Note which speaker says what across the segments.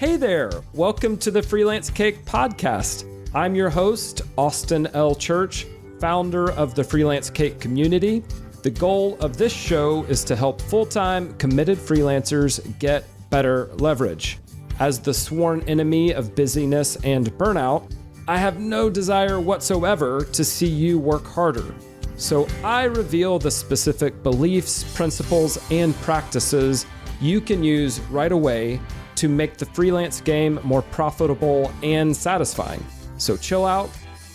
Speaker 1: Hey there, welcome to the Freelance Cake Podcast. I'm your host, Austin L. Church, founder of the Freelance Cake community. The goal of this show is to help full-time committed freelancers get better leverage. As the sworn enemy of busyness and burnout, I have no desire whatsoever to see you work harder. So I reveal the specific beliefs, principles, and practices you can use right away to make the freelance game more profitable and satisfying. So chill out,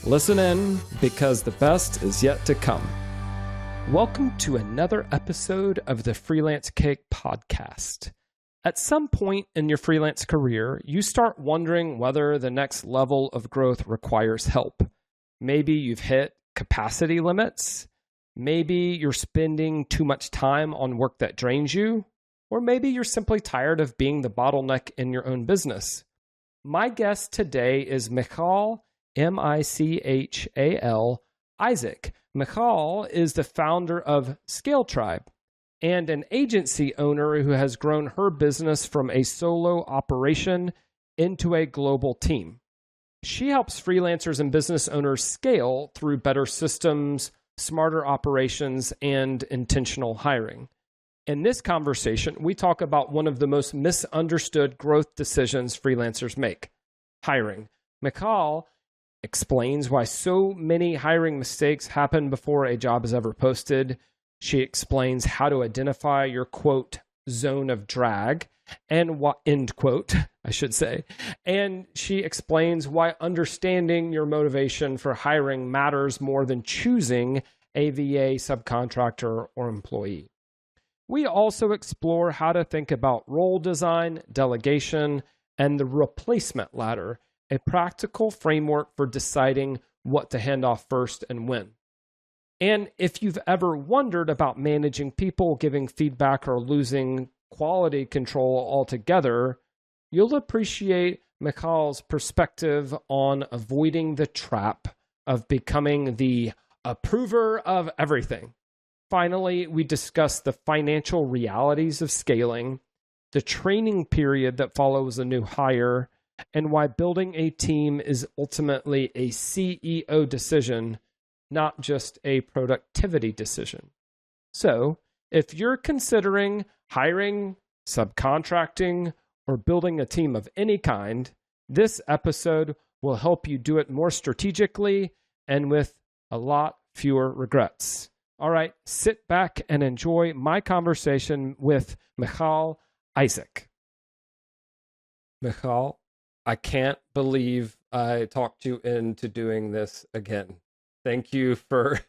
Speaker 1: listen in, because the best is yet to come. Welcome to another episode of the Freelance Cake Podcast. At some point in your freelance career, you start wondering whether the next level of growth requires help. Maybe you've hit capacity limits. Maybe you're spending too much time on work that drains you. Or maybe you're simply tired of being the bottleneck in your own business. My guest today is Michal, M-I-C-H-A-L, Eisik. Michal is the founder of ScaleTribe and an agency owner who has grown her business from a solo operation into a global team. She helps freelancers and business owners scale through better systems, smarter operations, and intentional hiring. In this conversation, we talk about one of the most misunderstood growth decisions freelancers make, hiring. Michal explains why so many hiring mistakes happen before a job is ever posted. She explains how to identify your, quote, zone of drag, and end quote, I should say. And she explains why understanding your motivation for hiring matters more than choosing a VA, subcontractor, or employee. We also explore how to think about role design, delegation, and the replacement ladder, a practical framework for deciding what to hand off first and when. And if you've ever wondered about managing people, giving feedback, or losing quality control altogether, you'll appreciate Michal's perspective on avoiding the trap of becoming the approver of everything. Finally, we discuss the financial realities of scaling, the training period that follows a new hire, and why building a team is ultimately a CEO decision, not just a productivity decision. So, if you're considering hiring, subcontracting, or building a team of any kind, this episode will help you do it more strategically and with a lot fewer regrets. All right, sit back and enjoy my conversation with Michal Eisik. Michal, I can't believe I talked you into doing this again. Thank you for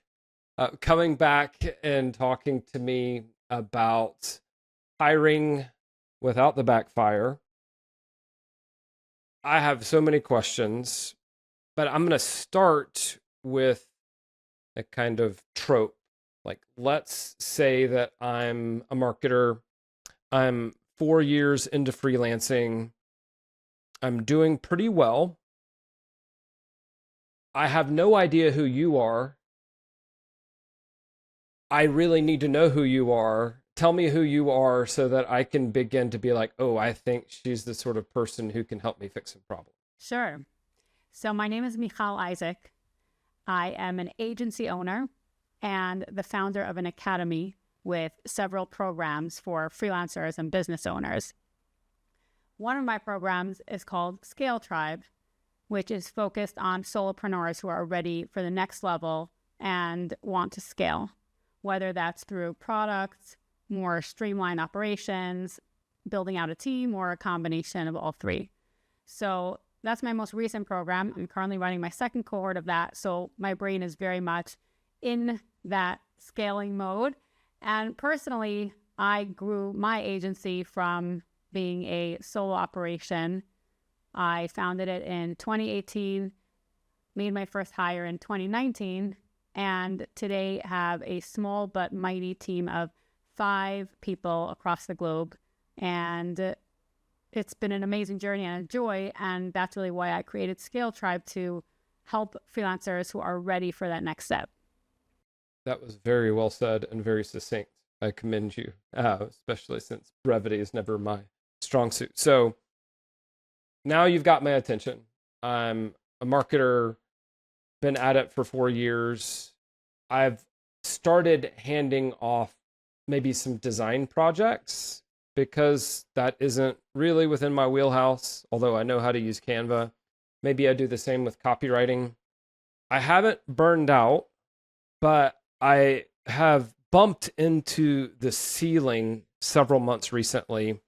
Speaker 1: coming back and talking to me about hiring without the backfire. I have so many questions, but I'm going to start with a kind of trope. Like, let's say that I'm a marketer. I'm 4 years into freelancing. I'm doing pretty well. I have no idea who you are. I really need to know who you are. Tell me who you are so that I can begin to be like, oh, I think she's the sort of person who can help me fix some problems.
Speaker 2: Sure. So my name is Michal Eisik. I am an agency owner and the founder of an academy with several programs for freelancers and business owners. One of my programs is called ScaleTribe, which is focused on solopreneurs who are ready for the next level and want to scale, whether that's through products, more streamlined operations, building out a team, or a combination of all three. So that's my most recent program. I'm currently running my second cohort of that. So my brain is very much in that scaling mode. And personally, I grew my agency from being a solo operation. I founded it in 2018, made my first hire in 2019, and today have a small but mighty team of 5 people across the globe. And it's been an amazing journey and a joy. And that's really why I created ScaleTribe, to help freelancers who are ready for that next step.
Speaker 1: That was very well said and very succinct. I commend you, especially since brevity is never my strong suit. So now you've got my attention. I'm a marketer, been at it for 4 years. I've started handing off maybe some design projects because that isn't really within my wheelhouse, although I know how to use Canva. Maybe I do the same with copywriting. I haven't burned out, but I have bumped into the ceiling several months recently.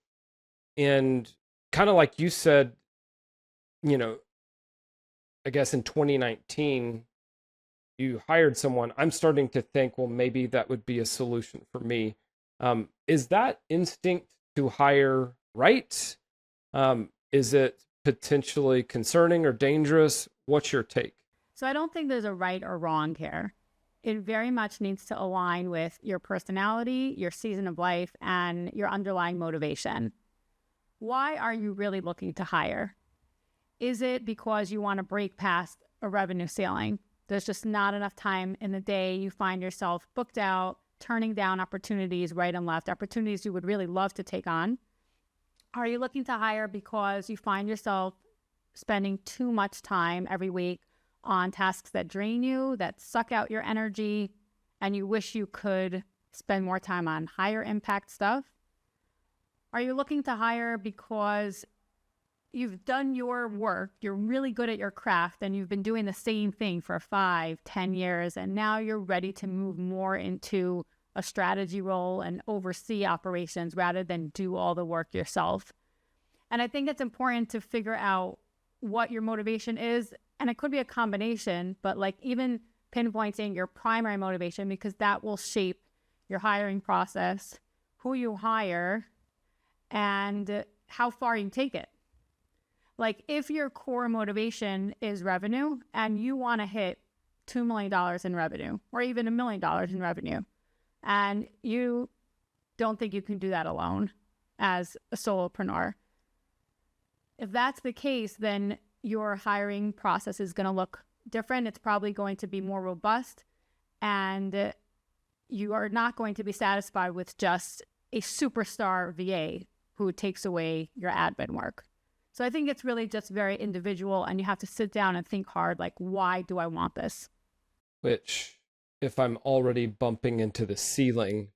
Speaker 1: And kind of like you said, you know, I guess in 2019, you hired someone. I'm starting to think, well, maybe that would be a solution for me. Is that instinct to hire right? Is it potentially concerning or dangerous? What's your take?
Speaker 2: So I don't think there's a right or wrong here. It very much needs to align with your personality, your season of life, and your underlying motivation. Why are you really looking to hire? Is it because you want to break past a revenue ceiling? There's just not enough time in the day. You find yourself booked out, turning down opportunities right and left, opportunities you would really love to take on. Are you looking to hire because you find yourself spending too much time every week on tasks that drain you, that suck out your energy, and you wish you could spend more time on higher impact stuff? Are you looking to hire because you've done your work, you're really good at your craft, and you've been doing the same thing for 5-10 years, and now you're ready to move more into a strategy role and oversee operations rather than do all the work yourself? And I think it's important to figure out what your motivation is. And it could be a combination, but like even pinpointing your primary motivation, because that will shape your hiring process, who you hire, and how far you take it. Like if your core motivation is revenue and you want to hit $2 million in revenue or even $1 million in revenue, and you don't think you can do that alone as a solopreneur, if that's the case, then your hiring process is going to look different. It's probably going to be more robust, and you are not going to be satisfied with just a superstar VA who takes away your admin work. So I think it's really just very individual, and you have to sit down and think hard, like, why do I want this?
Speaker 1: Which, if I'm already bumping into the ceiling,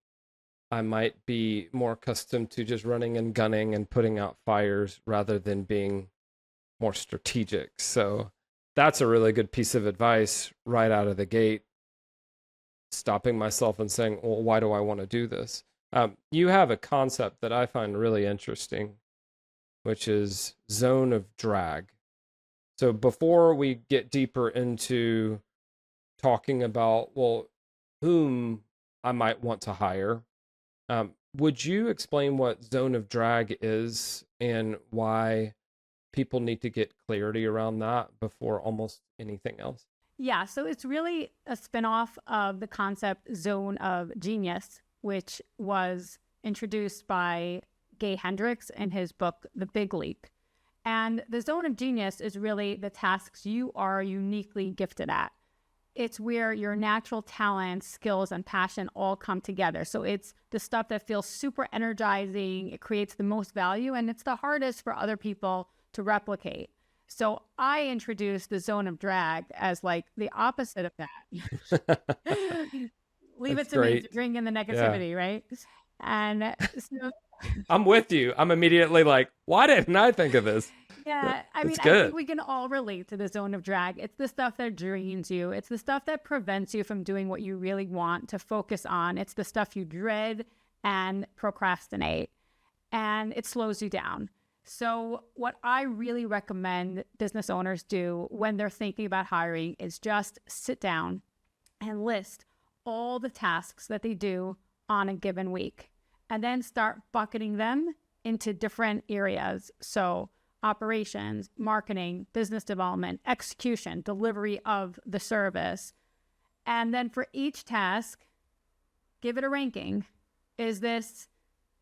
Speaker 1: I might be more accustomed to just running and gunning and putting out fires rather than being more strategic. So that's a really good piece of advice right out of the gate, stopping myself and saying, well, why do I want to do this? You have a concept that I find really interesting, which is zone of drag. So before we get deeper into talking about, well, whom I might want to hire, would you explain what zone of drag is and why people need to get clarity around that before almost anything else?
Speaker 2: Yeah, so it's really a spinoff of the concept zone of genius, which was introduced by Gay Hendricks in his book, The Big Leap. And the zone of genius is really the tasks you are uniquely gifted at. It's where your natural talents, skills, and passion all come together. So it's the stuff that feels super energizing, it creates the most value, and it's the hardest for other people to replicate. So I introduced the zone of drag as like the opposite of that. Leave
Speaker 1: That's
Speaker 2: it to me
Speaker 1: great.
Speaker 2: to bring in the negativity, right? And so
Speaker 1: I'm with you. I'm immediately like, why didn't I think of this?
Speaker 2: yeah, I mean, I think we can all relate to the zone of drag. It's the stuff that drains you. It's the stuff that prevents you from doing what you really want to focus on. It's the stuff you dread and procrastinate, and it slows you down. So what I really recommend business owners do when they're thinking about hiring is just sit down and list all the tasks that they do on a given week, and then start bucketing them into different areas. So operations, marketing, business development, execution, delivery of the service. And then for each task, give it a ranking. Is this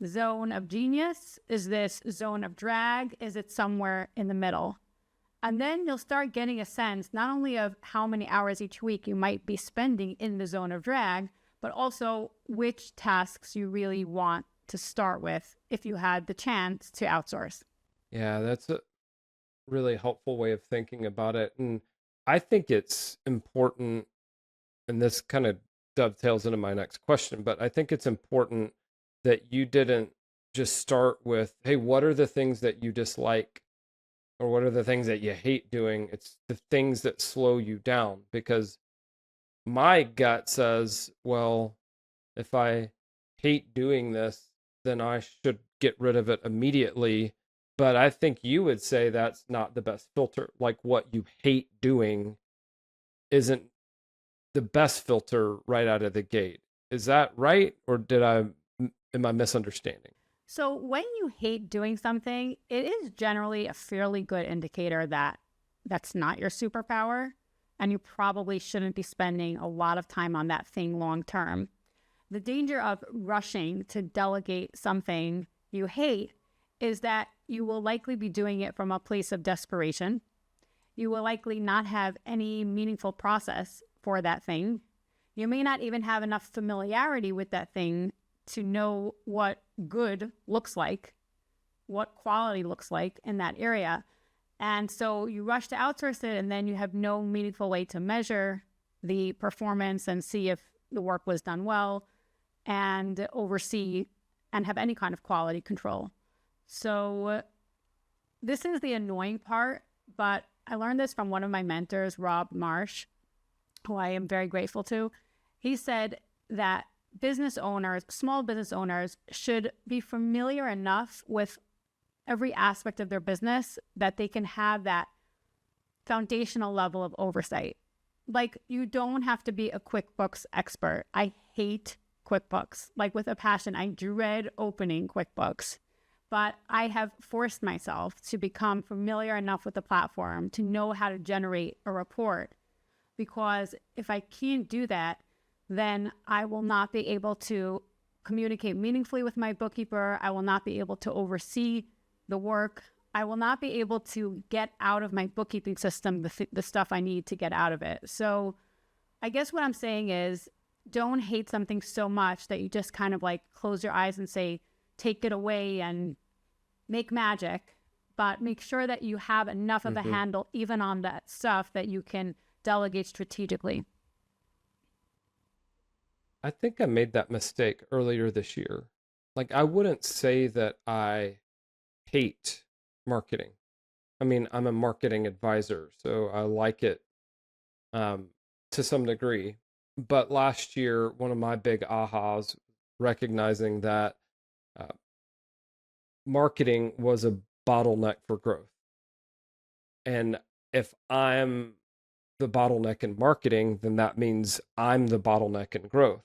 Speaker 2: zone of genius? Is this zone of drag? Is it somewhere in the middle? And then you'll start getting a sense not only of how many hours each week you might be spending in the zone of drag, but also which tasks you really want to start with if you had the chance to outsource.
Speaker 1: Yeah, that's really helpful way of thinking about it. And I think it's important, and this kind of dovetails into my next question, but I think it's important that you didn't just start with, hey, what are the things that you dislike or what are the things that you hate doing? It's the things that slow you down, because my gut says, well, if I hate doing this, then I should get rid of it immediately. But I think you would say that's not the best filter. Like what you hate doing isn't the best filter right out of the gate. Is that right? Or am I misunderstanding?
Speaker 2: So when you hate doing something, it is generally a fairly good indicator that that's not your superpower, and you probably shouldn't be spending a lot of time on that thing long term. The danger of rushing to delegate something you hate is that you will likely be doing it from a place of desperation. You will likely not have any meaningful process for that thing. You may not even have enough familiarity with that thing to know what good looks like, what quality looks like in that area. And so you rush to outsource it, and then you have no meaningful way to measure the performance and see if the work was done well and oversee and have any kind of quality control. So this is the annoying part, but I learned this from one of my mentors, Rob Marsh, who I am very grateful to. He said that business owners, small business owners, should be familiar enough with every aspect of their business that they can have that foundational level of oversight. Like, you don't have to be a QuickBooks expert. I hate QuickBooks, like with a passion. I dread opening QuickBooks, but I have forced myself to become familiar enough with the platform to know how to generate a report, because if I can't do that, then I will not be able to communicate meaningfully with my bookkeeper. I will not be able to oversee the work. I will not be able to get out of my bookkeeping system the stuff I need to get out of it. So I guess what I'm saying is, don't hate something so much that you just kind of like close your eyes and say, take it away and make magic, but make sure that you have enough of a handle even on that stuff that you can delegate strategically.
Speaker 1: I think I made that mistake earlier this year. Like, I wouldn't say that I hate marketing. I mean, I'm a marketing advisor, so I like it to some degree. But last year, one of my big ahas, recognizing that marketing was a bottleneck for growth. And if I'm the bottleneck in marketing, then that means I'm the bottleneck in growth.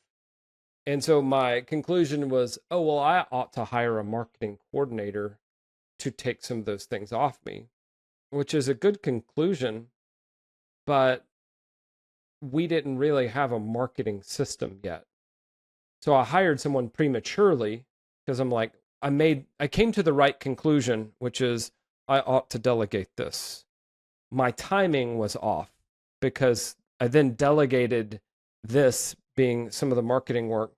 Speaker 1: And so my conclusion was, oh, well, I ought to hire a marketing coordinator to take some of those things off me, which is a good conclusion, but we didn't really have a marketing system yet. So I hired someone prematurely because I'm like, I came to the right conclusion, which is I ought to delegate this. My timing was off because I then delegated this, being some of the marketing work,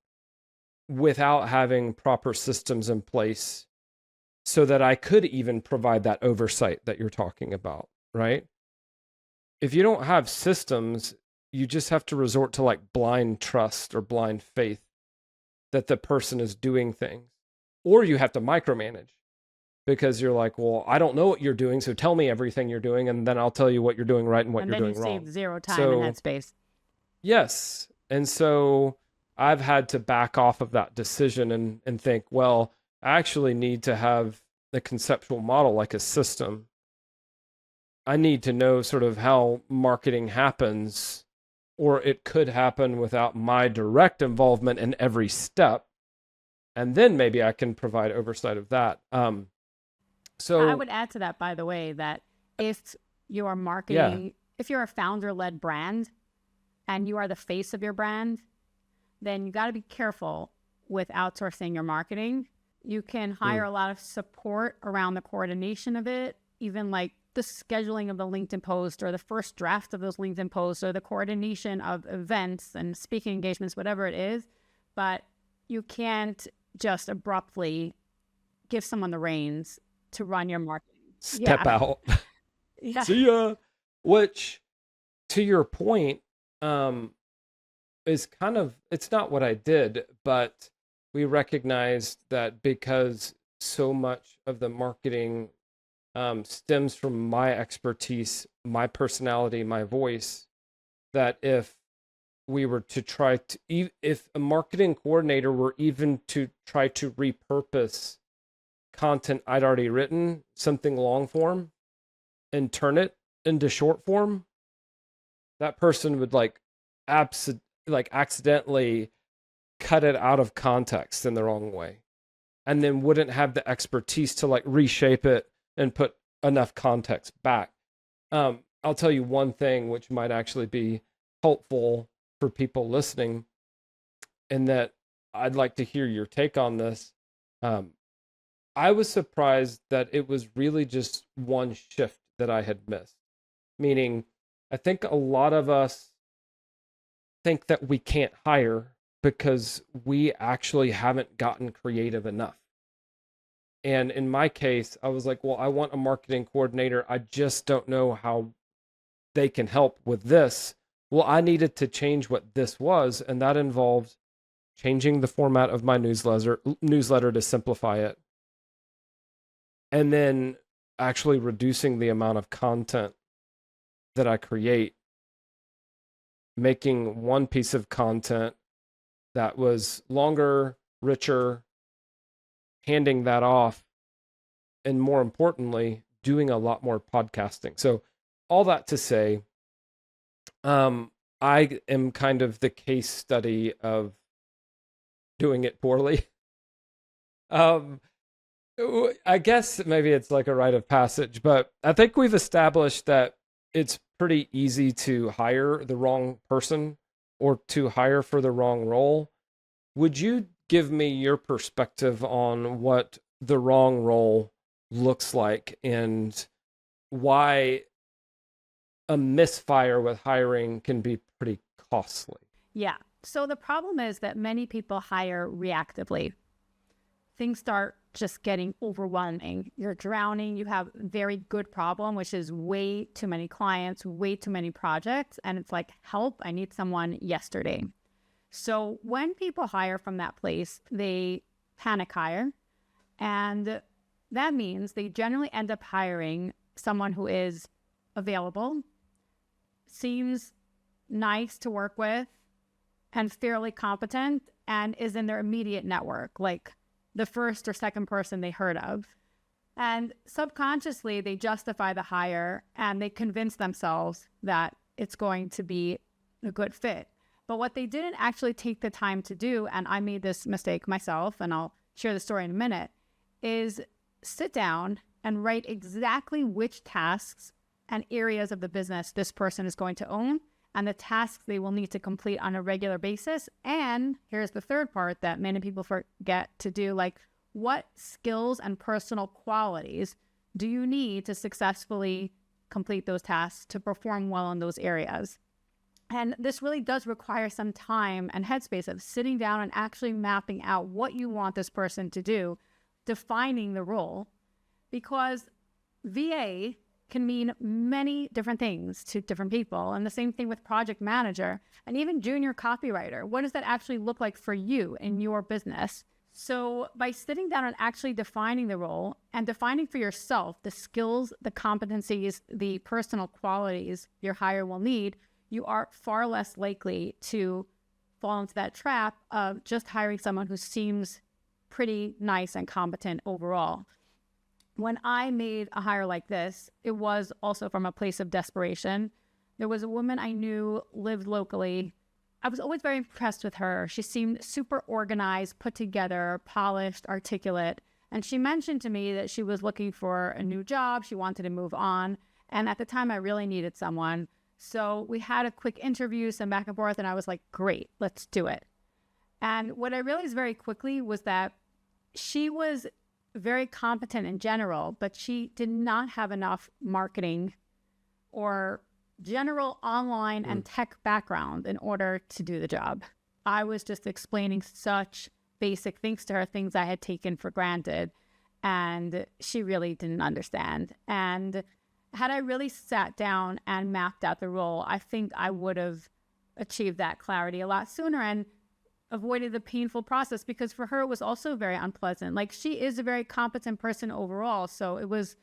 Speaker 1: without having proper systems in place so that I could even provide that oversight that you're talking about, right? If you don't have systems, you just have to resort to like blind trust or blind faith that the person is doing things. Or you have to micromanage because you're like, well, I don't know what you're doing, so tell me everything you're doing, and then I'll tell you what you're doing right and what you're doing wrong.
Speaker 2: And then you save zero time in that space.
Speaker 1: Yes. And so I've had to back off of that decision and think, well, I actually need to have a conceptual model, like a system. I need to know sort of how marketing happens, or it could happen without my direct involvement in every step. And then maybe I can provide oversight of that. So
Speaker 2: I would add to that, by the way, that if you are marketing, if you're a founder-led brand and you are the face of your brand, then you got to be careful with outsourcing your marketing. You can hire a lot of support around the coordination of it, even like the scheduling of the LinkedIn post or the first draft of those LinkedIn posts or the coordination of events and speaking engagements, whatever it is. But you can't just abruptly give someone the reins to run your marketing.
Speaker 1: Step out.
Speaker 2: Yeah.
Speaker 1: See ya. Which, to your point, is kind of, it's not what I did, but we recognized that because so much of the marketing stems from my expertise, my personality, my voice, that if we were to try to, if a marketing coordinator were even to try to repurpose content I'd already written, something long form, and turn it into short form, that person would accidentally cut it out of context in the wrong way, and then wouldn't have the expertise to like reshape it and put enough context back. I'll tell you one thing which might actually be helpful for people listening, and that I'd like to hear your take on this. I was surprised that it was really just one shift that I had missed. Meaning, I think a lot of us think that we can't hire because we actually haven't gotten creative enough. And in my case, I was like, well, I want a marketing coordinator. I just don't know how they can help with this. Well, I needed to change what this was, and that involved changing the format of my newsletter to simplify it, and then actually reducing the amount of content that I create, making one piece of content that was longer, richer, handing that off, and more importantly, doing a lot more podcasting. So all that to say, I am kind of the case study of doing it poorly. I guess maybe it's like a rite of passage, but I think we've established that it's pretty easy to hire the wrong person or to hire for the wrong role. Would you give me your perspective on what the wrong role looks like and why a misfire with hiring can be pretty costly?
Speaker 2: Yeah. So the problem is that many people hire reactively. Things start just getting overwhelming. You're drowning. You have a very good problem, which is way too many clients, way too many projects. And it's like, help, I need someone yesterday. So when people hire from that place, they panic hire. And that means they generally end up hiring someone who is available, seems nice to work with, and fairly competent, and is in their immediate network, like the first or second person they heard of. And subconsciously, they justify the hire and they convince themselves that it's going to be a good fit. But what they didn't actually take the time to do, and I made this mistake myself, and I'll share the story in a minute, is sit down and write exactly which tasks and areas of the business this person is going to own and the tasks they will need to complete on a regular basis. And here's the third part that many people forget to do, like what skills and personal qualities do you need to successfully complete those tasks, to perform well in those areas? And this really does require some time and headspace of sitting down and actually mapping out what you want this person to do, defining the role, because VA can mean many different things to different people. And the same thing with project manager and even junior copywriter. What does that actually look like for you in your business? So by sitting down and actually defining the role and defining for yourself the skills, the competencies, the personal qualities your hire will need, you are far less likely to fall into that trap of just hiring someone who seems pretty nice and competent overall. When I made a hire like this, it was also from a place of desperation. There was a woman I knew, lived locally. I was always very impressed with her. She seemed super organized, put together, polished, articulate. And she mentioned to me that she was looking for a new job. She wanted to move on. And at the time, I really needed someone. So we had a quick interview, some back and forth, and I was like, great, let's do it. And what I realized very quickly was that she was very competent in general, but she did not have enough marketing or general online and tech background in order to do the job. I was just explaining such basic things to her, things I had taken for granted, and she really didn't understand. And had I really sat down and mapped out the role, I think I would have achieved that clarity a lot sooner and avoided the painful process, because for her, it was also very unpleasant. Like, she is a very competent person overall. So it was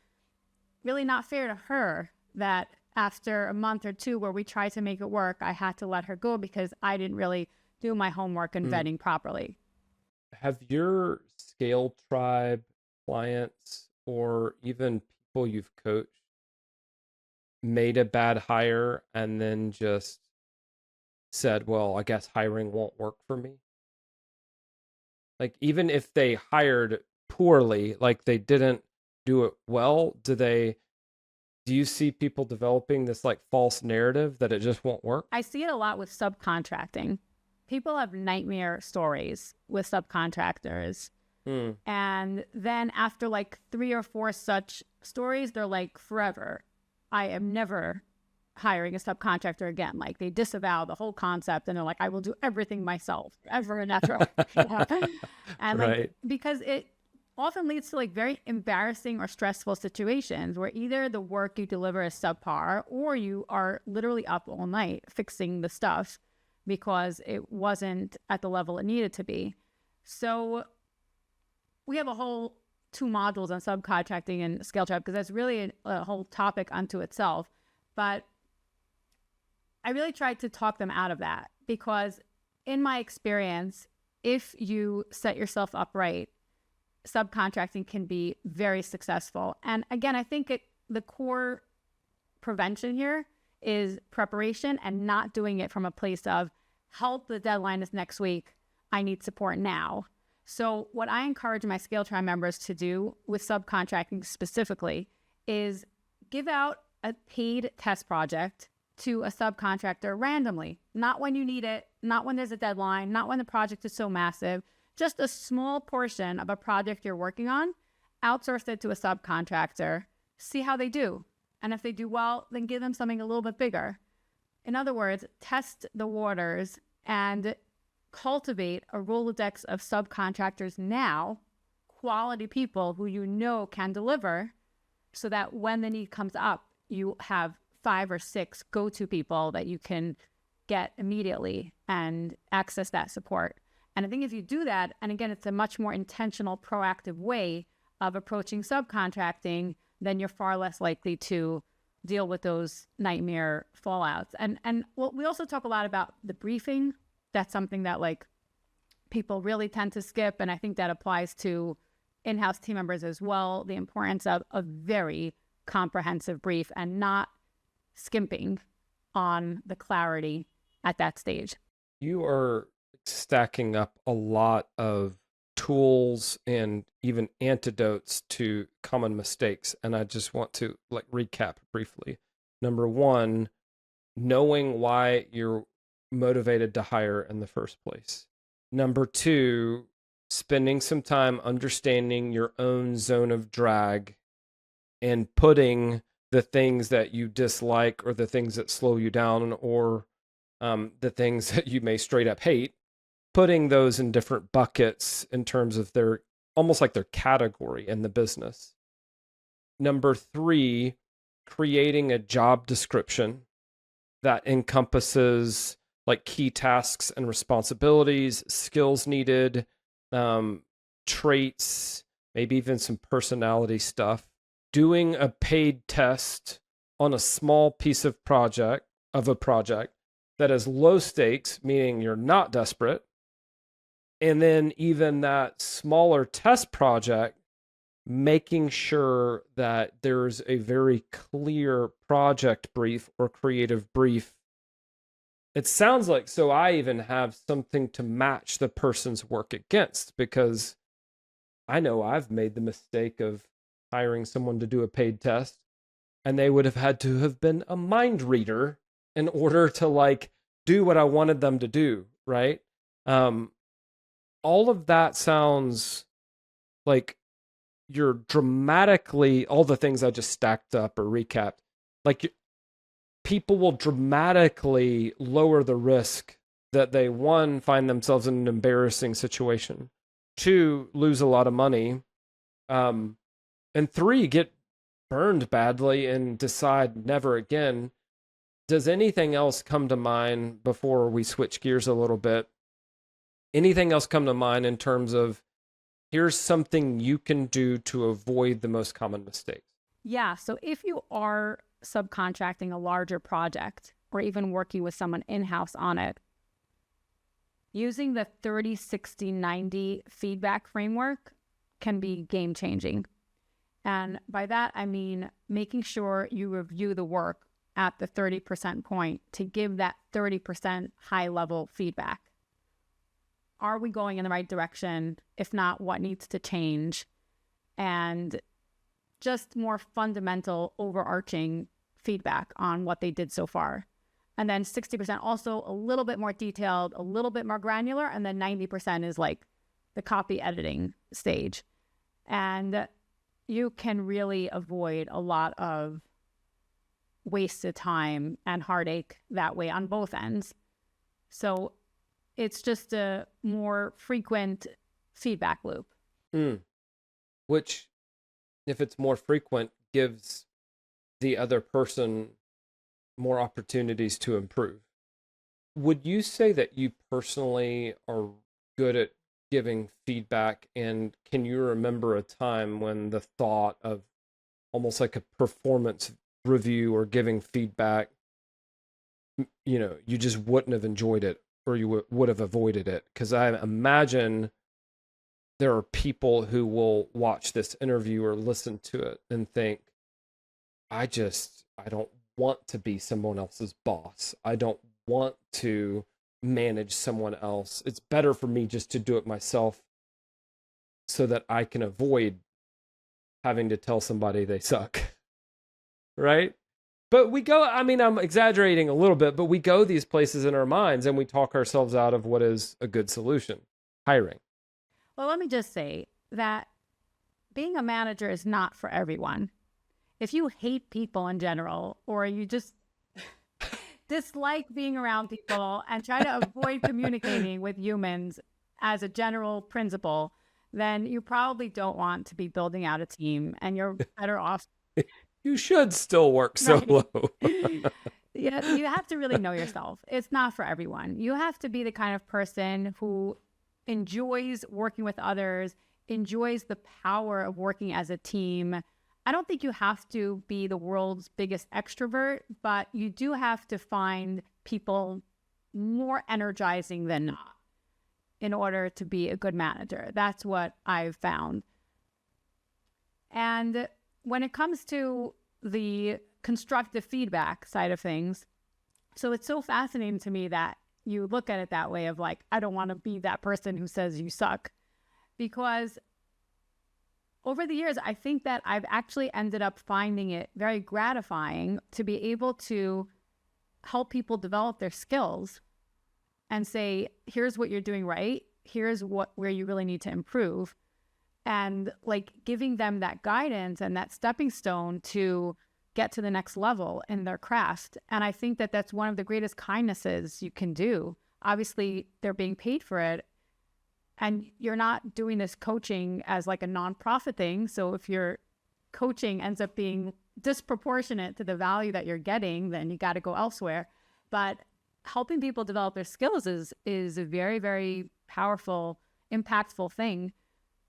Speaker 2: really not fair to her that after a month or two where we tried to make it work, I had to let her go because I didn't really do my homework and vetting properly.
Speaker 1: Have your ScaleTribe clients or even people you've coached made a bad hire and then just said, well, I guess hiring won't work for me? Like, even if they hired poorly, like they didn't do it well, do you see people developing this like false narrative that it just won't work?
Speaker 2: I see it a lot with subcontracting. People have nightmare stories with subcontractors. And then after like 3 or 4 such stories, they're like, forever, I am never hiring a subcontractor again. Like, they disavow the whole concept and they're like, I will do everything myself ever and ever. And like, because it often leads to like very embarrassing or stressful situations where either the work you deliver is subpar or you are literally up all night fixing the stuff because it wasn't at the level it needed to be. So we have a whole 2 modules on subcontracting and ScaleTribe because that's really a whole topic unto itself. But I really tried to talk them out of that because in my experience, if you set yourself up right, subcontracting can be very successful. And again, I think the core prevention here is preparation and not doing it from a place of help, the deadline is next week, I need support now. So what I encourage my ScaleTribe members to do with subcontracting specifically is give out a paid test project to a subcontractor randomly, not when you need it, not when there's a deadline, not when the project is so massive, just a small portion of a project you're working on, outsource it to a subcontractor, see how they do. And if they do well, then give them something a little bit bigger. In other words, test the waters and cultivate a Rolodex of subcontractors now, quality people who you know can deliver, so that when the need comes up, you have 5 or 6 go-to people that you can get immediately and access that support. And I think if you do that, and again, it's a much more intentional, proactive way of approaching subcontracting, then you're far less likely to deal with those nightmare fallouts. And well, we also talk a lot about the briefing. That's something that like people really tend to skip. And I think that applies to in-house team members as well. The importance of a very comprehensive brief and not skimping on the clarity at that stage.
Speaker 1: You are stacking up a lot of tools and even antidotes to common mistakes. And I just want to like recap briefly. Number 1, knowing why you're motivated to hire in the first place. Number 2, spending some time understanding your own zone of drag and putting the things that you dislike or the things that slow you down or the things that you may straight up hate, putting those in different buckets in terms of their, almost like their category in the business. Number 3, creating a job description that encompasses like key tasks and responsibilities, skills needed, traits, maybe even some personality stuff. Doing a paid test on a small piece of a project that is low stakes, meaning you're not desperate. And then even that smaller test project, making sure that there's a very clear project brief or creative brief. It sounds like, so I even have something to match the person's work against, because I know I've made the mistake of hiring someone to do a paid test and they would have had to have been a mind reader in order to like do what I wanted them to do, right? All of that sounds like you're dramatically, all the things I just stacked up or recapped, like people will dramatically lower the risk that they, 1, find themselves in an embarrassing situation, 2, lose a lot of money, and 3, get burned badly and decide never again, does anything else come to mind before we switch gears a little bit? Anything else come to mind in terms of here's something you can do to avoid the most common mistakes?
Speaker 2: Yeah. So if you are subcontracting a larger project or even working with someone in-house on it, using the 30, 60, 90 feedback framework can be game changing. And by that, I mean making sure you review the work at the 30% point to give that 30% high level feedback. Are we going in the right direction? If not, what needs to change? And just more fundamental, overarching feedback on what they did so far. And then 60% also a little bit more detailed, a little bit more granular. And then 90% is like the copy editing stage. And you can really avoid a lot of wasted time and heartache that way on both ends. So it's just a more frequent feedback loop.
Speaker 1: Which, if it's more frequent, gives the other person more opportunities to improve. Would you say that you personally are good at giving feedback? And can you remember a time when the thought of almost like a performance review or giving feedback, you just wouldn't have enjoyed it, or you would have avoided it? Because I imagine there are people who will watch this interview or listen to it and think, I don't want to be someone else's boss. I don't want to manage someone else. It's better for me just to do it myself so that I can avoid having to tell somebody they suck. Right? But I'm exaggerating a little bit, but we go these places in our minds and we talk ourselves out of what is a good solution: hiring.
Speaker 2: Well, let me just say that being a manager is not for everyone. If you hate people in general, or you just dislike being around people and try to avoid communicating with humans as a general principle, then you probably don't want to be building out a team, and you're better off.
Speaker 1: You should still work solo.
Speaker 2: Yeah, you have to really know yourself. It's not for everyone. You have to be the kind of person who enjoys working with others, enjoys the power of working as a team. I don't think you have to be the world's biggest extrovert, but you do have to find people more energizing than not in order to be a good manager. That's what I've found. And when it comes to the constructive feedback side of things, so it's so fascinating to me that you look at it that way of like, I don't want to be that person who says you suck, because over the years, I think that I've actually ended up finding it very gratifying to be able to help people develop their skills and say, here's what you're doing right. Here's where you really need to improve. And like giving them that guidance and that stepping stone to get to the next level in their craft. And I think that that's one of the greatest kindnesses you can do. Obviously, they're being paid for it. And you're not doing this coaching as like a nonprofit thing. So if your coaching ends up being disproportionate to the value that you're getting, then you got to go elsewhere. But helping people develop their skills is a very, very powerful, impactful thing.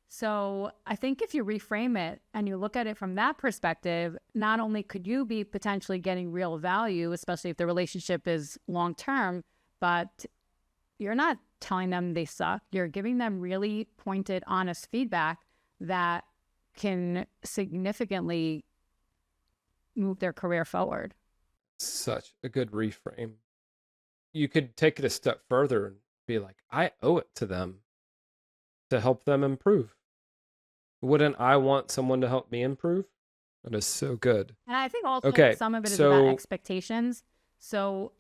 Speaker 2: So I think if you reframe it and you look at it from that perspective, not only could you be potentially getting real value, especially if the relationship is long-term, but you're not telling them they suck. You're giving them really pointed, honest feedback that can significantly move their career forward.
Speaker 1: Such a good reframe. You could take it a step further and be like, I owe it to them to help them improve. Wouldn't I want someone to help me improve? That is so good.
Speaker 2: And I think also some of it is about expectations. So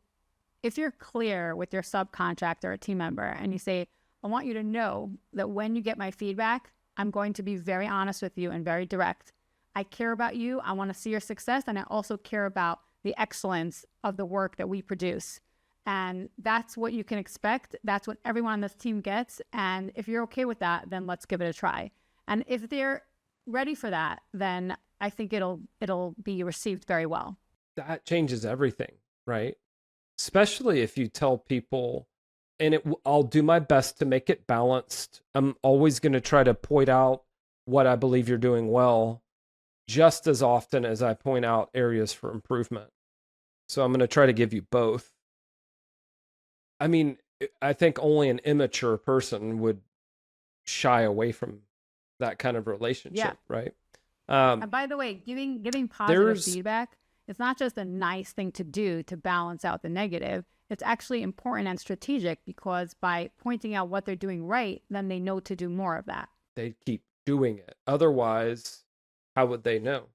Speaker 2: if you're clear with your subcontractor or team member and you say, I want you to know that when you get my feedback, I'm going to be very honest with you and very direct. I care about you. I want to see your success. And I also care about the excellence of the work that we produce. And that's what you can expect. That's what everyone on this team gets. And if you're okay with that, then let's give it a try. And if they're ready for that, then I think it'll be received very well.
Speaker 1: That changes everything, right? Especially if you tell people, and I'll do my best to make it balanced. I'm always going to try to point out what I believe you're doing well, just as often as I point out areas for improvement. So I'm going to try to give you both. I mean, I think only an immature person would shy away from that kind of relationship, right?
Speaker 2: And by the way, giving positive feedback, it's not just a nice thing to do to balance out the negative. It's actually important and strategic, because by pointing out what they're doing right, then they know to do more of that.
Speaker 1: They keep doing it. Otherwise, how would they know?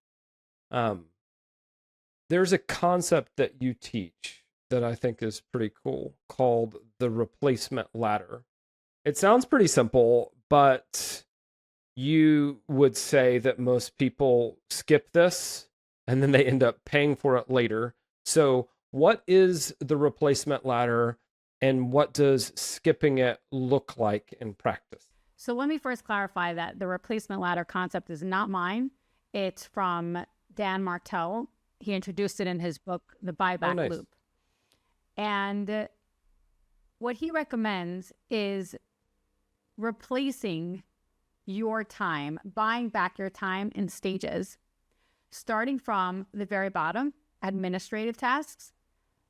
Speaker 1: There's a concept that you teach that I think is pretty cool called the replacement ladder. It sounds pretty simple, but you would say that most people skip this and then they end up paying for it later. So what is the replacement ladder, and what does skipping it look like in practice?
Speaker 2: So let me first clarify that the replacement ladder concept is not mine. It's from Dan Martell. He introduced it in his book, The Buyback Loop. And what he recommends is replacing your time, buying back your time in stages, starting from the very bottom, administrative tasks.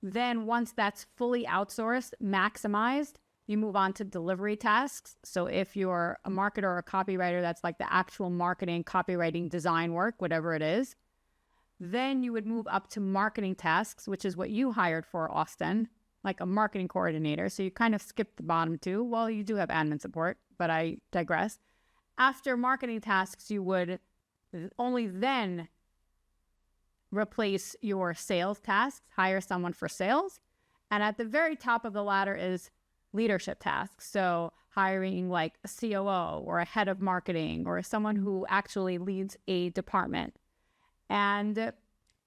Speaker 2: Then once that's fully outsourced, maximized, you move on to delivery tasks. So if you're a marketer or a copywriter, that's like the actual marketing, copywriting, design work, whatever it is. Then you would move up to marketing tasks, which is what you hired for, Austin, like a marketing coordinator. So you kind of skipped the bottom two. Well, you do have admin support, but I digress. After marketing tasks, you would only then replace your sales tasks, hire someone for sales. And at the very top of the ladder is leadership tasks. So hiring like a COO or a head of marketing or someone who actually leads a department. And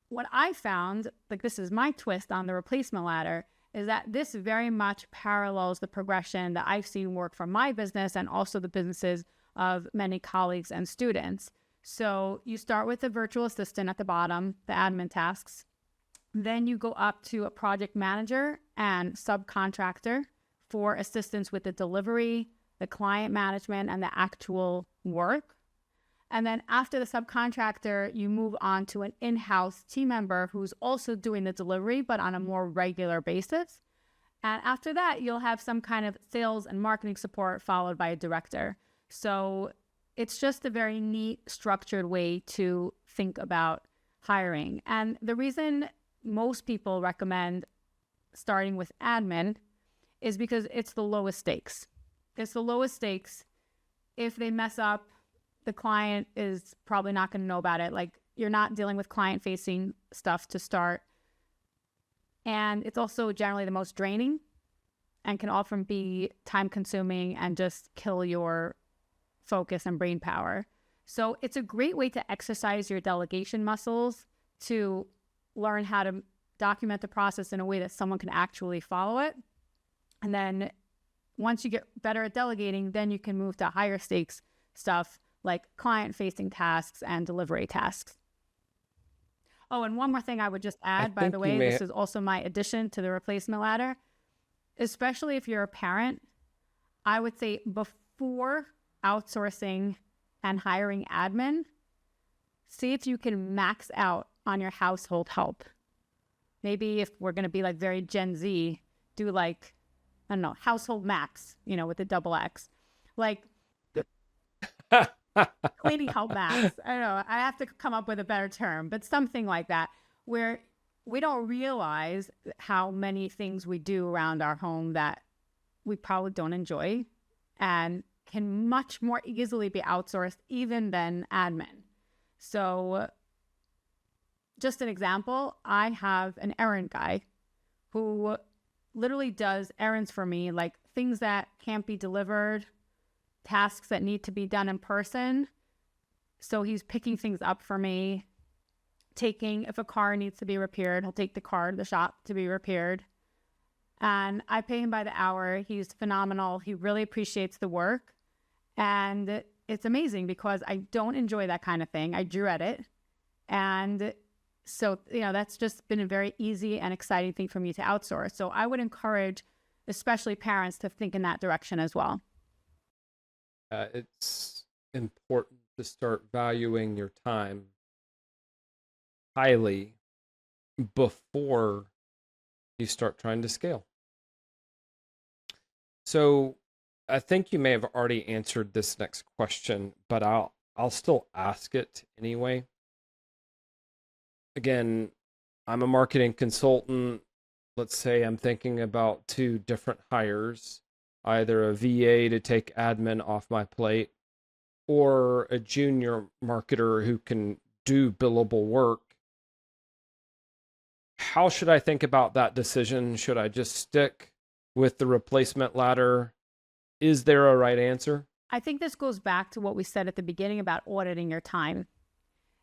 Speaker 2: what I found, like this is my twist on the replacement ladder, is that this very much parallels the progression that I've seen work for my business and also the businesses of many colleagues and students. So you start with a virtual assistant at the bottom, the admin tasks. Then you go up to a project manager and subcontractor for assistance with the delivery, the client management, and the actual work. And then after the subcontractor, you move on to an in-house team member who's also doing the delivery, but on a more regular basis. And after that, you'll have some kind of sales and marketing support followed by a director. So it's just a very neat, structured way to think about hiring. And the reason most people recommend starting with admin is because it's the lowest stakes. It's the lowest stakes. If they mess up, the client is probably not going to know about it. Like, you're not dealing with client-facing stuff to start. And it's also generally the most draining and can often be time-consuming and just kill your focus and brain power. So it's a great way to exercise your delegation muscles, to learn how to document the process in a way that someone can actually follow it. And then once you get better at delegating, then you can move to higher stakes stuff like client-facing tasks and delivery tasks. Oh, and one more thing I would just add, by the way, this is also my addition to the replacement ladder. Especially if you're a parent, I would say before outsourcing and hiring admin, see if you can max out on your household help. Maybe if we're going to be like very Gen Z, do like, I don't know, household max, with the double X. Like cleaning help max. I don't know. I have to come up with a better term, but something like that, where we don't realize how many things we do around our home that we probably don't enjoy and can much more easily be outsourced even than admin. So just an example, I have an errand guy who literally does errands for me, like things that can't be delivered, tasks that need to be done in person. So he's picking things up for me, if a car needs to be repaired, he'll take the car to the shop to be repaired. And I pay him by the hour. He's phenomenal. He really appreciates the work. And it's amazing because I don't enjoy that kind of thing. I dread it. And so, that's just been a very easy and exciting thing for me to outsource. So I would encourage, especially parents, to think in that direction as well.
Speaker 1: It's important to start valuing your time highly before you start trying to scale. So I think you may have already answered this next question, but I'll still ask it anyway. Again, I'm a marketing consultant. Let's say I'm thinking about 2 different hires, either a VA to take admin off my plate or a junior marketer who can do billable work. How should I think about that decision? Should I just stick with the replacement ladder? Is there a right answer?
Speaker 2: I think this goes back to what we said at the beginning about auditing your time.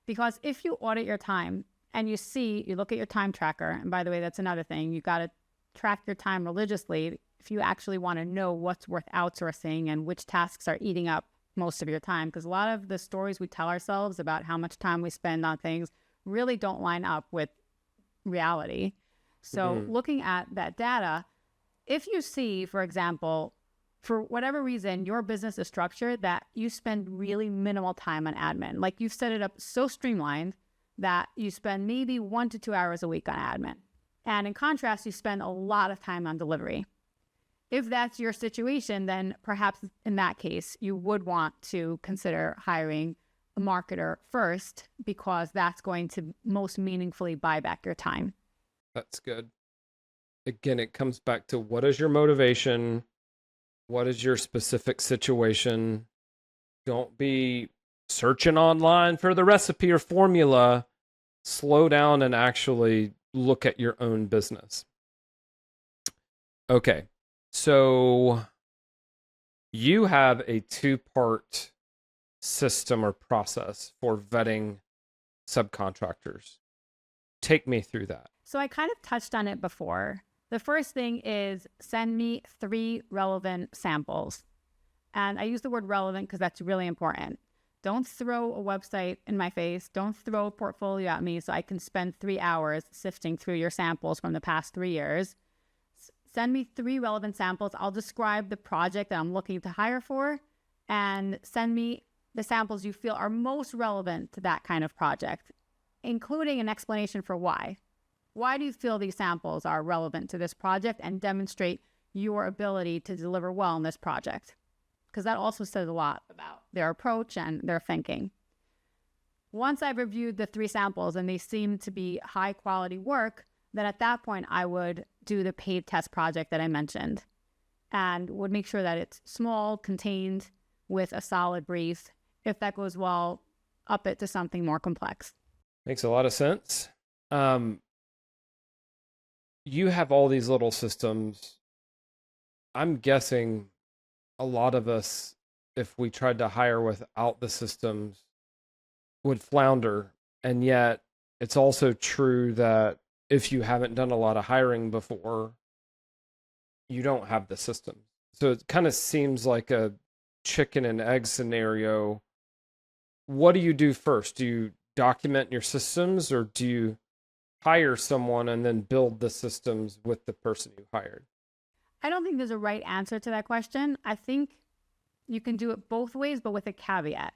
Speaker 2: Because if you audit your time and you look at your time tracker, and by the way, that's another thing, you got to track your time religiously if you actually want to know what's worth outsourcing and which tasks are eating up most of your time. Because a lot of the stories we tell ourselves about how much time we spend on things really don't line up with reality. So looking at that data, if you see, for example, for whatever reason, your business is structured that you spend really minimal time on admin, like you've set it up so streamlined that you spend maybe 1 to 2 hours a week on admin. And in contrast, you spend a lot of time on delivery. If that's your situation, then perhaps in that case, you would want to consider hiring a marketer first, because that's going to most meaningfully buy back your time.
Speaker 1: That's good. Again, it comes back to what is your motivation? What is your specific situation? Don't be searching online for the recipe or formula. Slow down and actually look at your own business. Okay, so you have a 2-part system or process for vetting subcontractors. Take me through that.
Speaker 2: So I kind of touched on it before. The first thing is send me 3 relevant samples. And I use the word relevant because that's really important. Don't throw a website in my face. Don't throw a portfolio at me so I can spend 3 hours sifting through your samples from the past 3 years. Send me 3 relevant samples. I'll describe the project that I'm looking to hire for, and send me the samples you feel are most relevant to that kind of project, including an explanation for why. Why do you feel these samples are relevant to this project, and demonstrate your ability to deliver well in this project? Because that also says a lot about their approach and their thinking. Once I've reviewed the 3 samples and they seem to be high quality work, then at that point I would do the paid test project that I mentioned, and would make sure that it's small, contained, with a solid brief. If that goes well, up it to something more complex.
Speaker 1: Makes a lot of sense. You have all these little systems. I'm guessing a lot of us, if we tried to hire without the systems, would flounder. And yet it's also true that if you haven't done a lot of hiring before, you don't have the systems. So it kind of seems like a chicken and egg scenario. What do you do first? Do you document your systems, or do you hire someone and then build the systems with the person you hired?
Speaker 2: I don't think there's a right answer to that question. I think you can do it both ways, but with a caveat.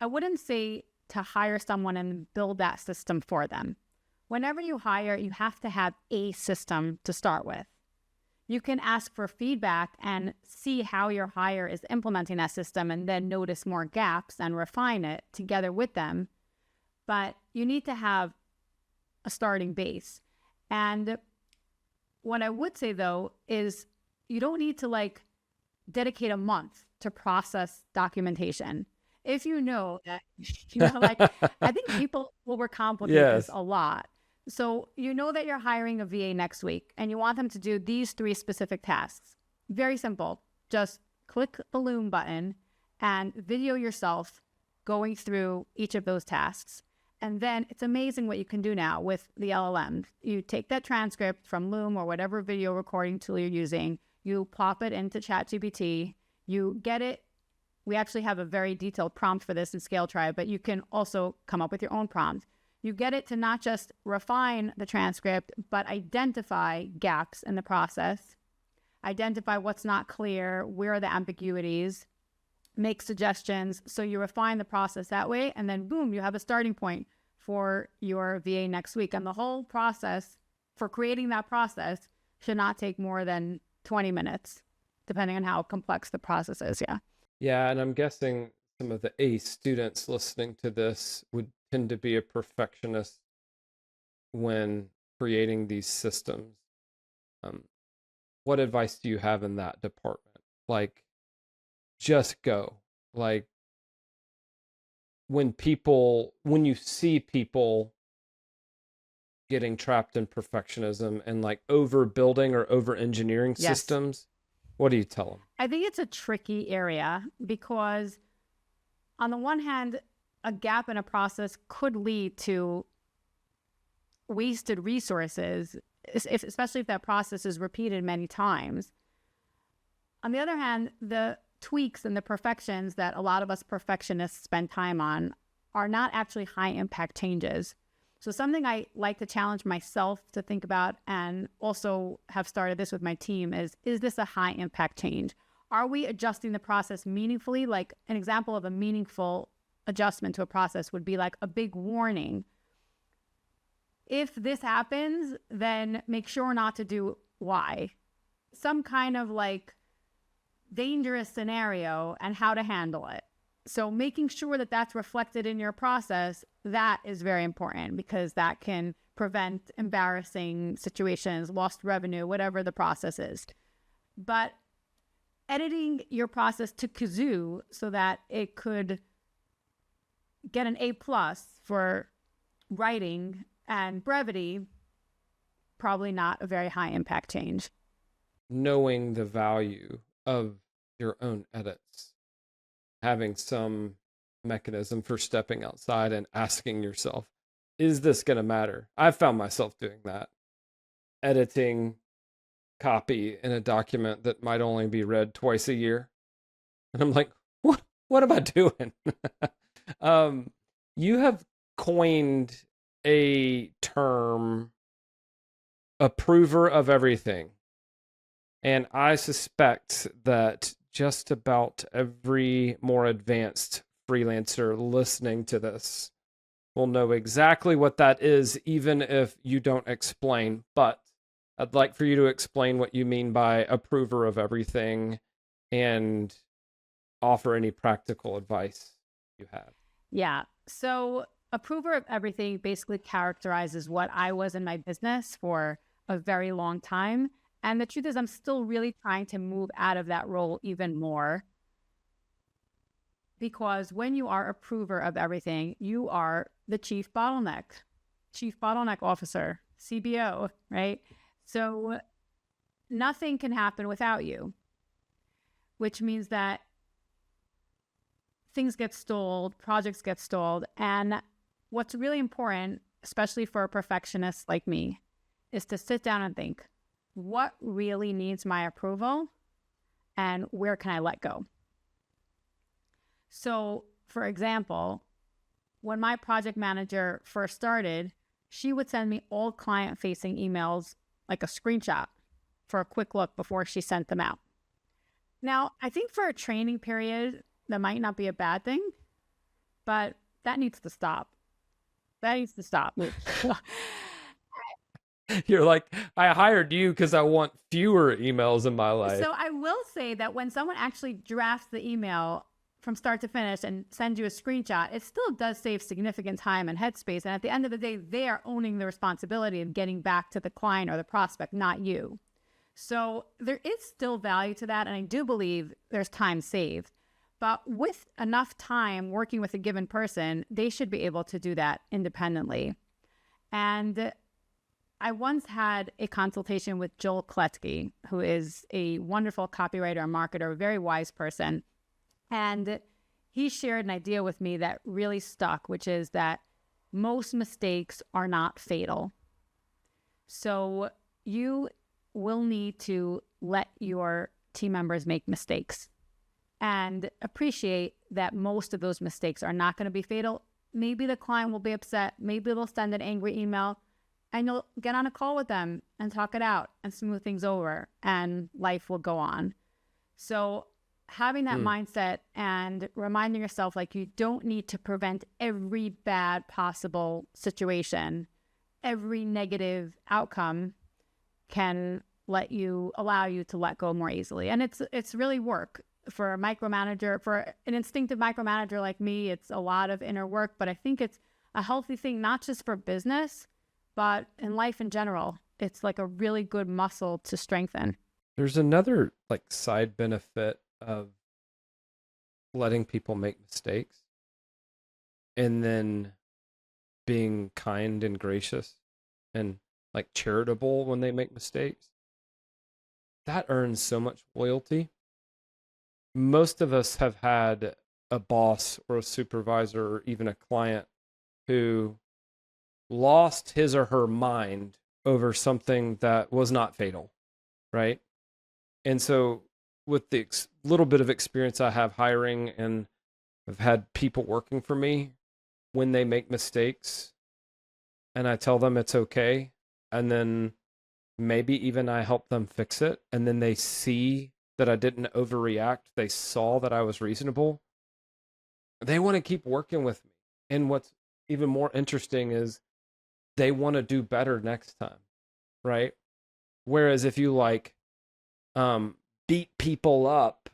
Speaker 2: I wouldn't say to hire someone and build that system for them. Whenever you hire, you have to have a system to start with. You can ask for feedback and see how your hire is implementing that system, and then notice more gaps and refine it together with them. But you need to have a starting base. And what I would say, though, is you don't need to dedicate a month to process documentation. If you know that, I think people overcomplicate this a lot. So you know that you're hiring a VA next week and you want them to do these 3 specific tasks. Very simple. Just click the Loom button and video yourself going through each of those tasks. And then it's amazing what you can do now with the LLM. You take that transcript from Loom or whatever video recording tool you're using, you plop it into ChatGPT, you get it. We actually have a very detailed prompt for this in ScaleTribe, but you can also come up with your own prompt. You get it to not just refine the transcript, but identify gaps in the process, identify what's not clear, where are the ambiguities, make suggestions. So you refine the process that way, and then boom, you have a starting point for your VA next week. And the whole process for creating that process should not take more than 20 minutes, depending on how complex the process is. Yeah.
Speaker 1: Yeah. And I'm guessing some of the ACE students listening to this would tend to be a perfectionist when creating these systems. What advice do you have in that department? Like, just go. Like, when you see people getting trapped in perfectionism and like overbuilding or over engineering systems, what do you tell them?
Speaker 2: I think it's a tricky area because on the one hand, a gap in a process could lead to wasted resources, especially if that process is repeated many times. On the other hand, the tweaks and the perfections that a lot of us perfectionists spend time on are not actually high impact changes. So something I like to challenge myself to think about, and also have started this with my team, is this a high impact change? Are we adjusting the process meaningfully? Like an example of a meaningful adjustment to a process would be like a big warning. If this happens, then make sure not to do Y. Some kind of like dangerous scenario and how to handle it. So making sure that that's reflected in your process, that is very important because that can prevent embarrassing situations, lost revenue, whatever the process is. But editing your process to kazoo so that it could get an A+ for writing and brevity, probably not a very high impact change.
Speaker 1: Knowing the value of your own edits, having some mechanism for stepping outside and asking yourself, is this going to matter? I've found myself doing that, editing copy in a document that might only be read twice a year. And I'm like, what am I doing? You have coined a term, approver of everything. And I suspect that just about every more advanced freelancer listening to this will know exactly what that is, even if you don't explain. But I'd like for you to explain what you mean by approver of everything and offer any practical advice you have.
Speaker 2: Yeah. So approver of everything basically characterizes what I was in my business for a very long time. And the truth is, I'm still really trying to move out of that role even more. Because when you are approver of everything, you are the chief bottleneck officer, CBO, right? So nothing can happen without you, which means that things get stalled, projects get stalled. And what's really important, especially for a perfectionist like me, is to sit down and think, what really needs my approval and where can I let go? So, for example, when my project manager first started, she would send me all client-facing emails, like a screenshot, for a quick look before she sent them out. Now, I think for a training period, that might not be a bad thing, but that needs to stop.
Speaker 1: You're like, I hired you because I want fewer emails in my life.
Speaker 2: So I will say that when someone actually drafts the email from start to finish and sends you a screenshot, it still does save significant time and headspace. And at the end of the day, they are owning the responsibility of getting back to the client or the prospect, not you. So there is still value to that. And I do believe there's time saved. But with enough time working with a given person, they should be able to do that independently. And I once had a consultation with Joel Kletsky, who is a wonderful copywriter and marketer, a very wise person. And he shared an idea with me that really stuck, which is that most mistakes are not fatal. So you will need to let your team members make mistakes and appreciate that most of those mistakes are not going to be fatal. maybe the client will be upset. Maybe they'll send an angry email, and you'll get on a call with them and talk it out and smooth things over, and life will go on. So having that mindset and reminding yourself, like, you don't need to prevent every bad possible situation, every negative outcome can allow you to let go more easily. And it's really work for a micromanager, for an instinctive micromanager like me. It's a lot of inner work, but I think it's a healthy thing, not just for business, but in life in general. It's like a really good muscle to strengthen.
Speaker 1: There's another like side benefit of letting people make mistakes and then being kind and gracious and like charitable when they make mistakes. That earns so much loyalty. Most of us have had a boss or a supervisor or even a client who lost his or her mind over something that was not fatal, right? And so with the little bit of experience I have hiring, and I've had people working for me, when they make mistakes and I tell them it's okay, and then maybe even I help them fix it, and then they see that I didn't overreact, they saw that I was reasonable, they want to keep working with me. And what's even more interesting is they want to do better next time, right? Whereas if you like beat people up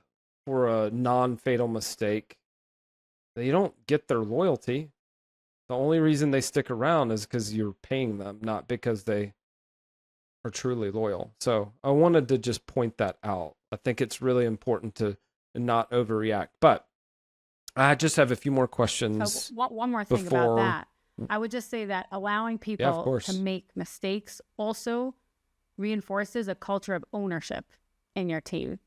Speaker 1: for a non-fatal mistake, you don't get their loyalty. The only reason they stick around is because you're paying them, not because they are truly loyal. So I wanted to just point that out. I think it's really important to not overreact. But I just have a few more questions.
Speaker 2: So one more thing about that. I would just say that allowing people to make mistakes also reinforces a culture of ownership in your team.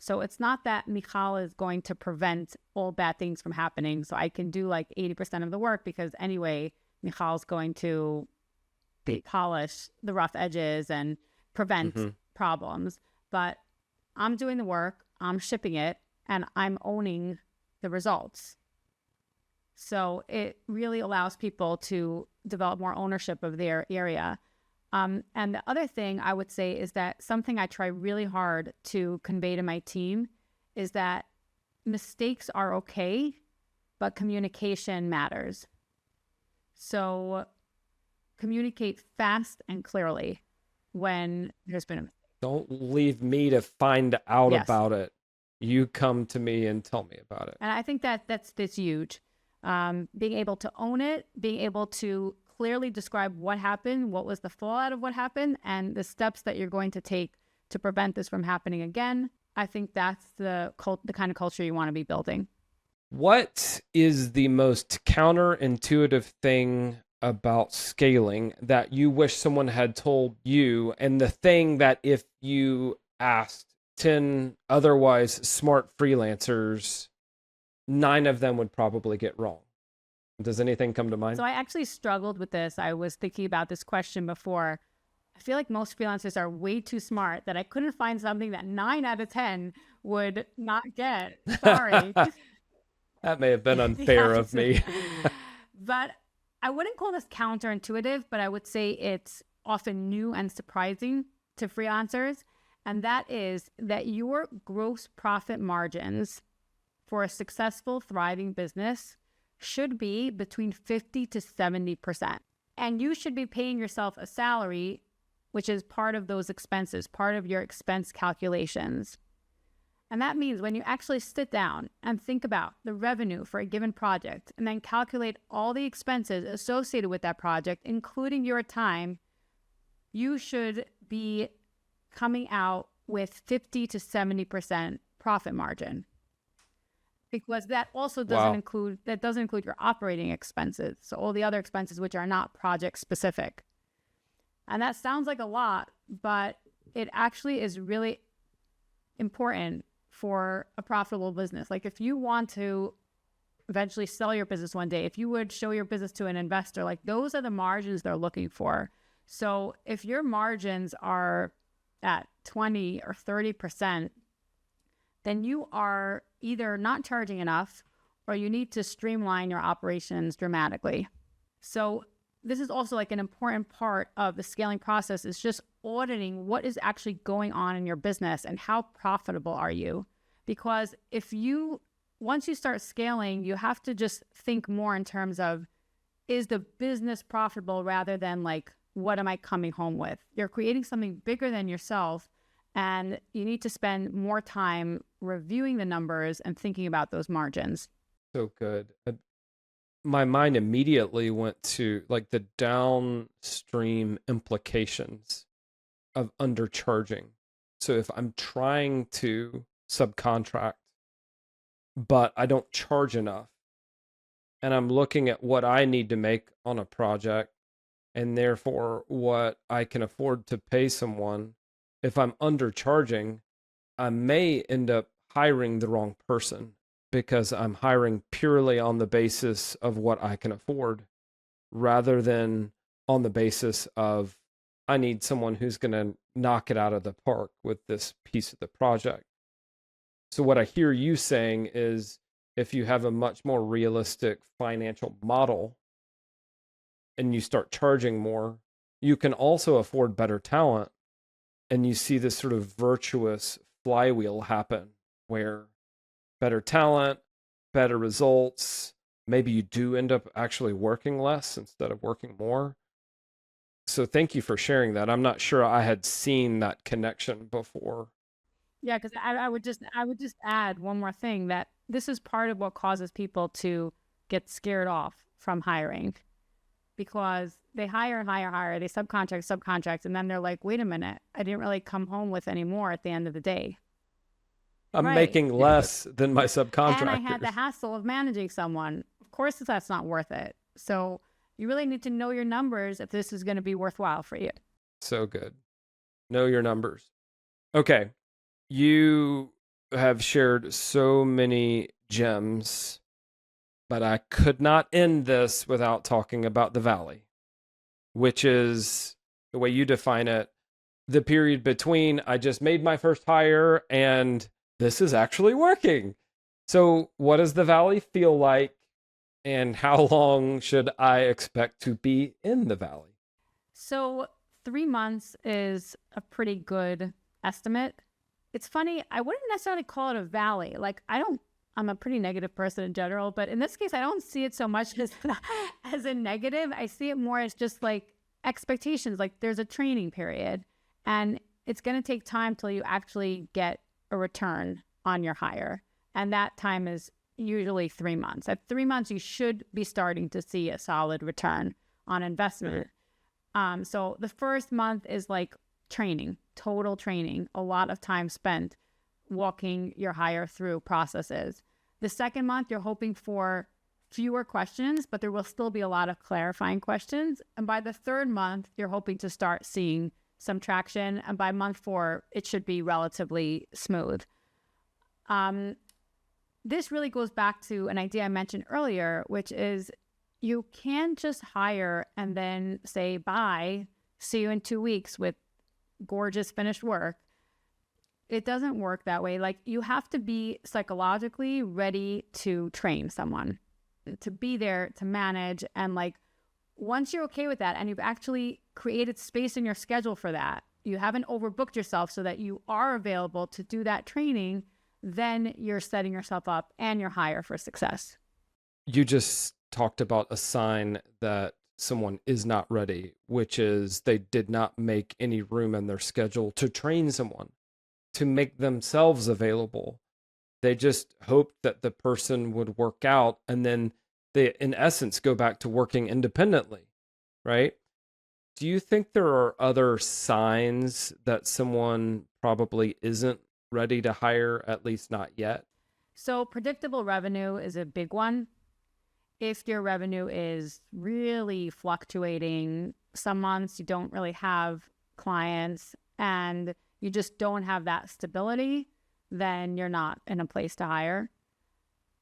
Speaker 2: So it's not that Michal is going to prevent all bad things from happening, so I can do like 80% of the work, because anyway, Michal's going to polish the rough edges and prevent problems. But I'm doing the work, I'm shipping it, and I'm owning the results. So it really allows people to develop more ownership of their area. And the other thing I would say is that something I try really hard to convey to my team is that mistakes are okay, but communication matters. So communicate fast and clearly when there's been a mistake.
Speaker 1: Don't leave me to find out about it. You come to me and tell me about it.
Speaker 2: And I think that's huge. Being able to own it, being able to clearly describe what happened, what was the fallout of what happened, and the steps that you're going to take to prevent this from happening again. I think that's the kind of culture you want to be building.
Speaker 1: What is the most counterintuitive thing about scaling that you wish someone had told you, and the thing that if you asked 10 otherwise smart freelancers, 9 of them would probably get wrong? Does anything come to mind?
Speaker 2: So I actually struggled with this. I was thinking about this question before. I feel like most freelancers are way too smart that I couldn't find something that 9 out of 10 would not get. Sorry.
Speaker 1: That may have been unfair of me.
Speaker 2: But I wouldn't call this counterintuitive, but I would say it's often new and surprising to freelancers. And that is that your gross profit margins for a successful, thriving business should be between 50 to 70%. And you should be paying yourself a salary, which is part of those expenses, part of your expense calculations. And that means when you actually sit down and think about the revenue for a given project and then calculate all the expenses associated with that project, including your time, you should be coming out with 50 to 70% profit margin. Because that also doesn't include your operating expenses. So all the other expenses which are not project specific. And that sounds like a lot, but it actually is really important for a profitable business. Like if you want to eventually sell your business one day, if you would show your business to an investor, like those are the margins they're looking for. So if your margins are at 20 or 30%, then you are either not charging enough or you need to streamline your operations dramatically. So this is also like an important part of the scaling process, is just auditing what is actually going on in your business and how profitable are you? Because once you start scaling, you have to just think more in terms of, is the business profitable rather than like, what am I coming home with? You're creating something bigger than yourself, and you need to spend more time reviewing the numbers and thinking about those margins.
Speaker 1: So good. My mind immediately went to like the downstream implications of undercharging. So if I'm trying to subcontract, but I don't charge enough, and I'm looking at what I need to make on a project, and therefore what I can afford to pay someone, if I'm undercharging, I may end up hiring the wrong person because I'm hiring purely on the basis of what I can afford rather than on the basis of I need someone who's going to knock it out of the park with this piece of the project. So what I hear you saying is, if you have a much more realistic financial model and you start charging more, you can also afford better talent. And you see this sort of virtuous flywheel happen where better talent, better results, maybe you do end up actually working less instead of working more. So thank you for sharing that. I'm not sure I had seen that connection before.
Speaker 2: Yeah, because I would just add one more thing, that this is part of what causes people to get scared off from hiring, because they hire, they subcontract, and then they're like, wait a minute, I didn't really come home with any more at the end of the day.
Speaker 1: I'm making less than my subcontractors.
Speaker 2: And I had the hassle of managing someone. Of course, that's not worth it. So you really need to know your numbers if this is going to be worthwhile for you.
Speaker 1: So good. Know your numbers. Okay. You have shared so many gems, but I could not end this without talking about the valley, which is, the way you define it, the period between I just made my first hire and this is actually working. So what does the valley feel like, and how long should I expect to be in the valley?
Speaker 2: So 3 months is a pretty good estimate. It's funny, I wouldn't necessarily call it a valley. Like, I'm a pretty negative person in general, but in this case, I don't see it so much as a negative. I see it more as just like expectations. Like, there's a training period, and it's going to take time till you actually get a return on your hire. And that time is usually 3 months. At 3 months, you should be starting to see a solid return on investment. So the first month is like training, total training, a lot of time spent walking your hire through processes. The second month, you're hoping for fewer questions, but there will still be a lot of clarifying questions. And by the third month, you're hoping to start seeing some traction. And by month 4, it should be relatively smooth. This really goes back to an idea I mentioned earlier, which is you can't just hire and then say, bye, see you in 2 weeks with gorgeous finished work. It doesn't work that way. Like, you have to be psychologically ready to train someone, to be there, to manage. And like, once you're okay with that and you've actually created space in your schedule for that, you haven't overbooked yourself so that you are available to do that training, then you're setting yourself up and your hire for success.
Speaker 1: You just talked about a sign that someone is not ready, which is they did not make any room in their schedule to train someone, to make themselves available. They just hoped that the person would work out, and then they, in essence, go back to working independently, right? Do you think there are other signs that someone probably isn't ready to hire, at least not yet?
Speaker 2: So predictable revenue is a big one. If your revenue is really fluctuating, some months you don't really have clients and you just don't have that stability, then you're not in a place to hire.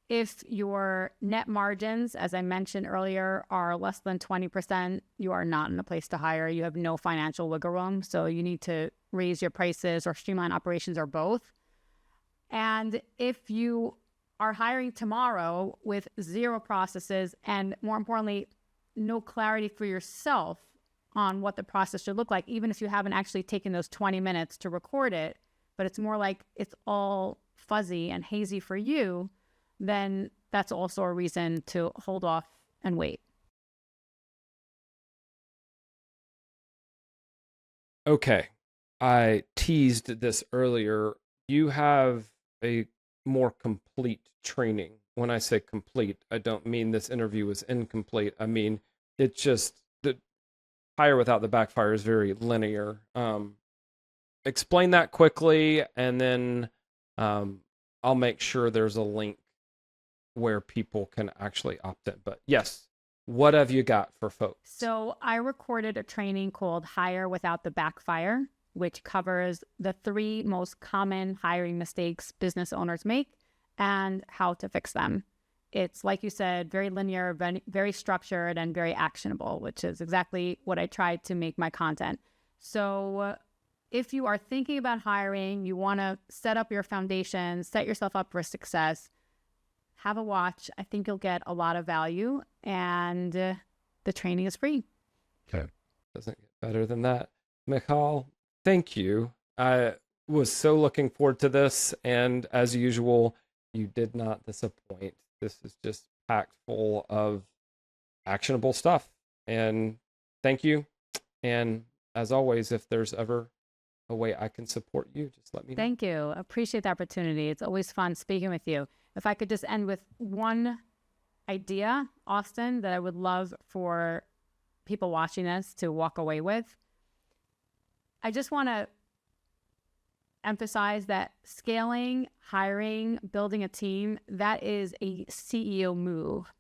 Speaker 2: If your net margins, as I mentioned earlier, are less than 20%, you are not in a place to hire. You have no financial wiggle room. So you need to raise your prices or streamline operations or both. And if you are hiring tomorrow with zero processes and, more importantly, no clarity for yourself on what the process should look like, even if you haven't actually taken those 20 minutes to record it, but it's more like it's all fuzzy and hazy for you, then that's also a reason to hold off and wait.
Speaker 1: Okay. I teased this earlier. You have a more complete training. When I say complete, I don't mean this interview is incomplete. I mean, it's just the hire without the backfire is very linear. Explain that quickly, and then I'll make sure there's a link where people can actually opt in. But yes, what have you got for folks?
Speaker 2: So I recorded a training called Hire Without the Backfire, which covers the 3 most common hiring mistakes business owners make and how to fix them. It's, like you said, very linear, very structured, and very actionable, which is exactly what I tried to make my content. So if you are thinking about hiring, you want to set up your foundation, set yourself up for success, have a watch. I think you'll get a lot of value, and the training is free.
Speaker 1: Okay. Doesn't get better than that. Michal, thank you. I was so looking forward to this, and as usual, you did not disappoint. This is just packed full of actionable stuff, and thank you. And as always, if there's ever a way I can support you, just let me know.
Speaker 2: Thank you. Appreciate the opportunity. It's always fun speaking with you. If I could just end with one idea, Austin, that I would love for people watching this to walk away with. I just want to emphasize that scaling, hiring, building a team, that is a CEO move.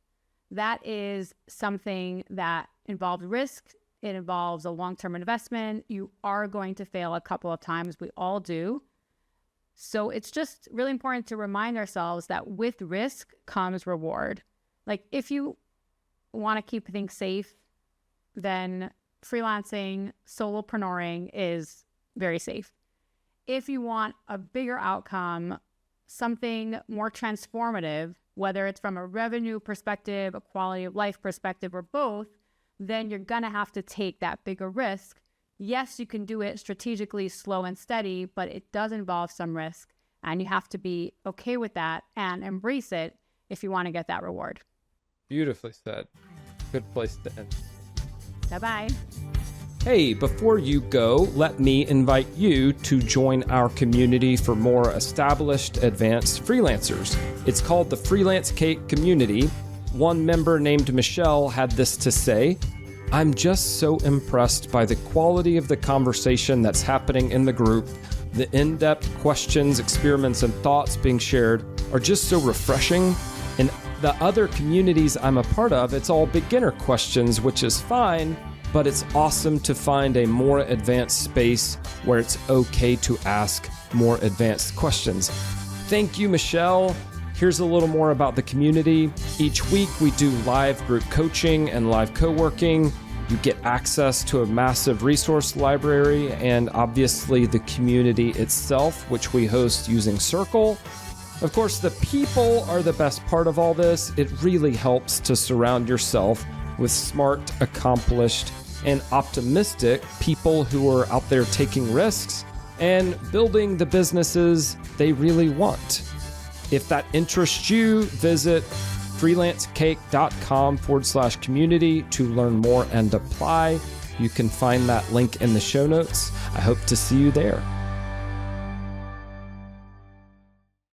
Speaker 2: That is something that involves risk. It involves a long-term investment. You are going to fail a couple of times. We all do. So it's just really important to remind ourselves that with risk comes reward. Like, if you want to keep things safe, then freelancing, solopreneuring is very safe. If you want a bigger outcome, something more transformative, whether it's from a revenue perspective, a quality of life perspective, or both, then you're going to have to take that bigger risk. Yes, you can do it strategically, slow and steady, but it does involve some risk, and you have to be okay with that and embrace it if you want to get that reward.
Speaker 1: Beautifully said. Good place to end.
Speaker 2: Bye-bye.
Speaker 1: Hey, before you go, let me invite you to join our community for more established, advanced freelancers. It's called the Freelance Cake Community. One member named Michelle had this to say: "I'm just so impressed by the quality of the conversation that's happening in the group. The in-depth questions, experiments, and thoughts being shared are just so refreshing. In the other communities I'm a part of, it's all beginner questions, which is fine, but it's awesome to find a more advanced space where it's okay to ask more advanced questions." Thank you, Michelle. Here's a little more about the community. Each week we do live group coaching and live co-working. You get access to a massive resource library and obviously the community itself, which we host using Circle. Of course, the people are the best part of all this. It really helps to surround yourself with smart, accomplished, and optimistic people who are out there taking risks and building the businesses they really want. If that interests you, visit freelancecake.com/community to learn more and apply. You can find that link in the show notes. I hope to see you there.